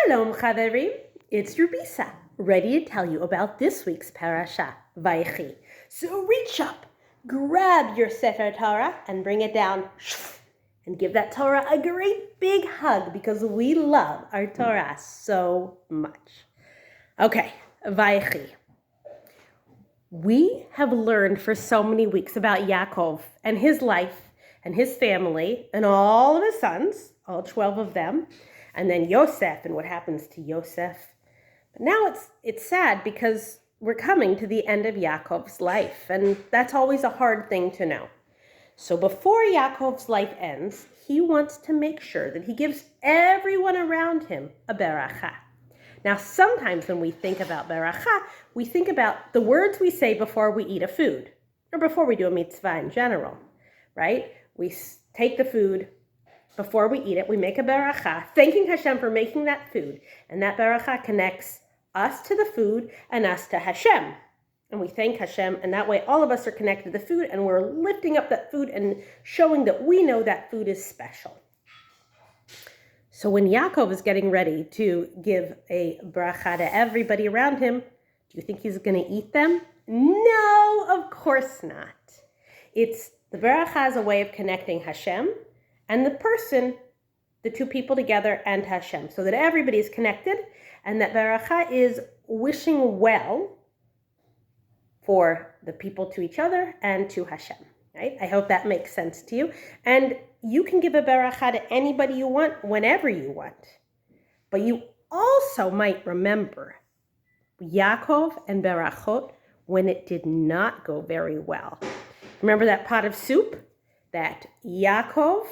Shalom Chaverim, it's Rubisa, ready to tell you about this week's Perashat Vaychi. So reach up, grab your Sefer Torah and bring it down and give that Torah a great big hug because we love our Torah so much. Okay, Vaychi. We have learned for so many weeks about Yaakov and his life and his family and all of his sons, all 12 of them, and then Yosef and what happens to Yosef. But now it's sad because we're coming to the end of Yaakov's life, and that's always a hard thing to know. So before Yaakov's life ends, he wants to make sure that he gives everyone around him a berachot. Now, sometimes when we think about berachot, we think about the words we say before we eat a food, or before we do a mitzvah in general, right? We take the food. Before we eat it, we make a berachah, thanking Hashem for making that food. And that berachah connects us to the food and us to Hashem. And we thank Hashem, and that way all of us are connected to the food, and we're lifting up that food and showing that we know that food is special. So when Yaakov is getting ready to give a bracha to everybody around him, do you think he's going to eat them? No, of course not. The bracha is a way of connecting Hashem and the person, the two people together, and Hashem, so that everybody is connected, and that beracha is wishing well for the people to each other and to Hashem, right? I hope that makes sense to you. And you can give a beracha to anybody you want, whenever you want. But you also might remember Yaakov and berachot when it did not go very well. Remember that pot of soup that Yaakov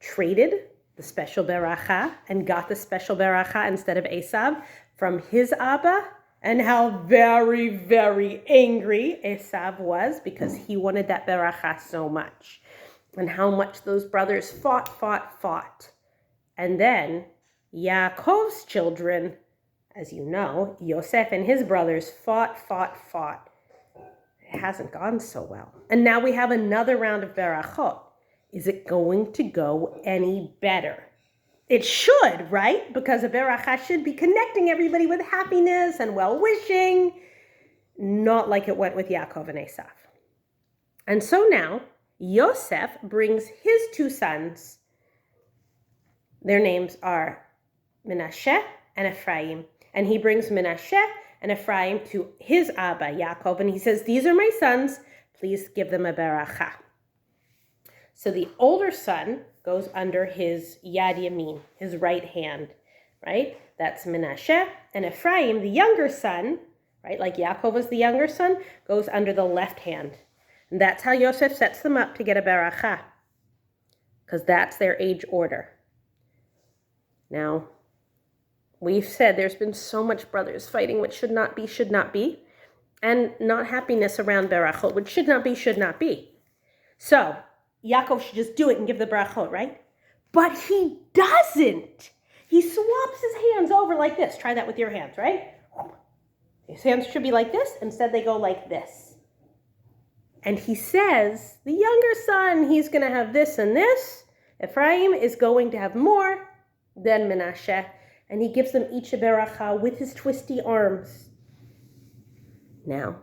traded the special beracha and got the special beracha instead of Esav from his Abba, and how very, very angry Esav was because he wanted that beracha so much, and how much those brothers fought. And then Yaakov's children, as you know, Yosef and his brothers fought. It hasn't gone so well. And now we have another round of berachot. Is it going to go any better? It should, right? Because a berachah should be connecting everybody with happiness and well-wishing, not like it went with Yaakov and Esav. And so now, Yosef brings his two sons. Their names are Menashe and Ephraim. And he brings Menashe and Ephraim to his Abba, Yaakov, and he says, "These are my sons, please give them a berachah." So the older son goes under his Yad Yamin, his right hand, right? That's Menashe. And Ephraim, the younger son, right, like Yaakov was the younger son, goes under the left hand. And that's how Yosef sets them up to get a berachah, because that's their age order. Now, we've said there's been so much brothers fighting, which should not be, and not happiness around berachot, which should not be. So Yaakov should just do it and give the berachot, right? But he doesn't. He swaps his hands over like this. Try that with your hands, right? His hands should be like this. Instead, they go like this. And he says, the younger son, he's going to have this and this. Ephraim is going to have more than Menashe. And he gives them each a berachah with his twisty arms. Now,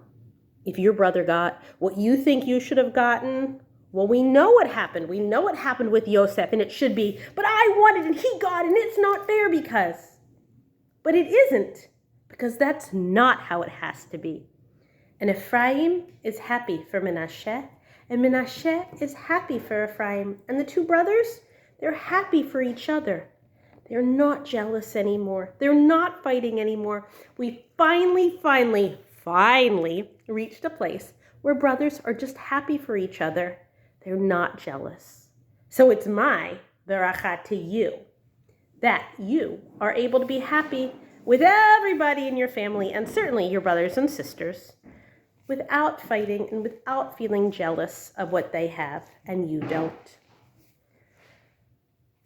if your brother got what you think you should have gotten, well, we know what happened. We know what happened with Yosef, and it should be, but I wanted and he got, and it's not fair because. But it isn't, because that's not how it has to be. And Ephraim is happy for Menashe, and Menashe is happy for Ephraim. And the two brothers, they're happy for each other. They're not jealous anymore. They're not fighting anymore. We finally reached a place where brothers are just happy for each other. They're not jealous. So it's my berachah to you that you are able to be happy with everybody in your family, and certainly your brothers and sisters, without fighting and without feeling jealous of what they have and you don't.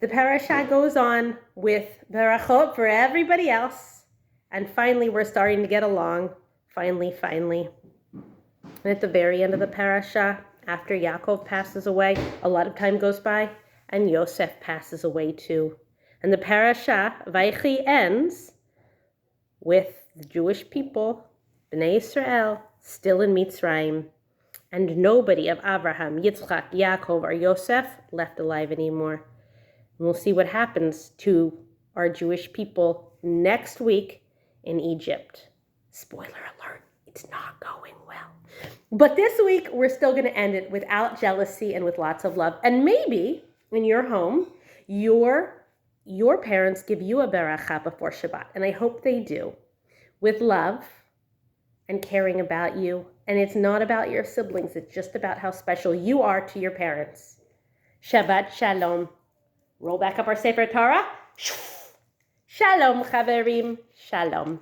The parasha goes on with berachot for everybody else, and finally we're starting to get along. Finally. And at the very end of the parasha, after Yaakov passes away, a lot of time goes by, and Yosef passes away too. And the Perashat Vaychi ends with the Jewish people, Bnei Israel, still in Mitzrayim, and nobody of Abraham, Yitzchak, Yaakov, or Yosef left alive anymore. And we'll see what happens to our Jewish people next week in Egypt. Spoiler alert, it's not going well. But this week, we're still going to end it without jealousy and with lots of love. And maybe in your home, your parents give you a berachot before Shabbat. And I hope they do, with love and caring about you. And it's not about your siblings. It's just about how special you are to your parents. Shabbat Shalom. Roll back up our Sefer Torah. Shalom, Chaverim. Shalom.